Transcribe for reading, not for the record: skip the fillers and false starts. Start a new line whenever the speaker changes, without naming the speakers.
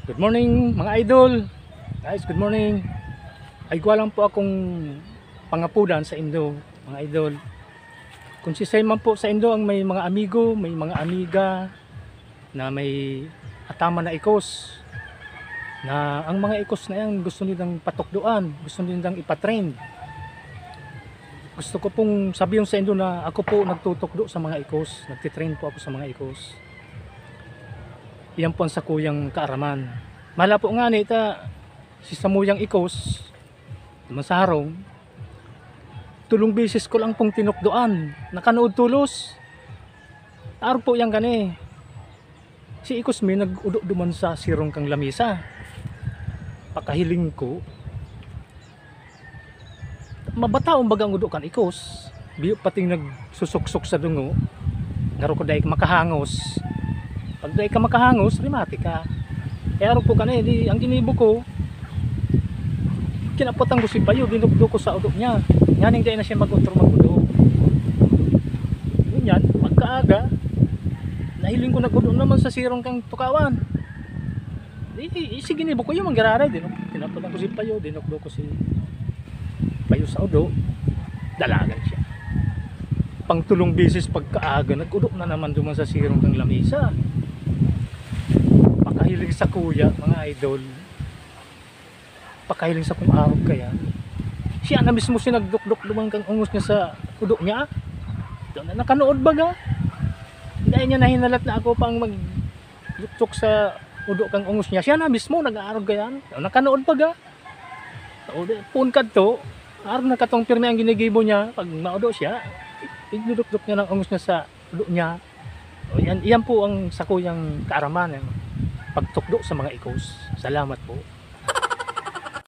Good morning mga idol. Guys, good morning. Ay lang po akong pangapudan sa Indo, mga idol. Kung si man po sa Indo ang may mga amigo, may mga amiga na may atama na ikos, na ang mga ikos na yan gusto nilang patukduan, gusto nilang ipatrain. Gusto ko pong sabihin sa Indo na ako po nagtutukdo sa mga ikos, nagtitrain po ako sa mga ikos. Iyan po ang sakuyang kaaraman. Mala po nga nita si samuyang ikos sa harong, tulong bisis ko lang pong tinukdoan, nakanood tulos. Araw po yang gani. Si ikos mi nag-udo duman sa sirong kang lamisa. Pakahiling ko, mabataong bagang udo kan ikos. Biyo pating nagsusuksok sa dungo. Ngaro ko dai makahangos. Pag dai ka makahangos, rimati ka. Kaya araw po kanay, di ang ginibo ko, kinapotang ko si Payo, dinugdo ko sa udo niya. Yaning dahil na siya mag-utro mag-udo. Ganyan, pagkaaga, nahiling ko nag-udo naman sa sirong kang tukawan. Si ginibo ko yung manggararay, kinapotang ko si Payo, dinugdo ko si Payo sa udo, dalagan siya. Pangtulong bisis pagkaaga, nag-udo na naman duman sa sirong kang lamisa. Pakahiling sa kuya, mga idol. Pakahiling sa kung araw kaya. Siya na mismo sinagdukduk lumang kang ungos niya sa udo niya. Doon na nakanood baga. Dahil niya nahinalat na ako pang magluksok sa udo kang ungos niya. Siya na mismo nag-aarog kaya. Nakanood baga. Punkad to. Araw na katong pirmi ang ginigibo niya. Pag maudo siya, idudukduk niya ng ungos niya sa udo niya. Yan po ang sakuyang kaaraman. Pagtukdo sa mga ikos. Salamat po.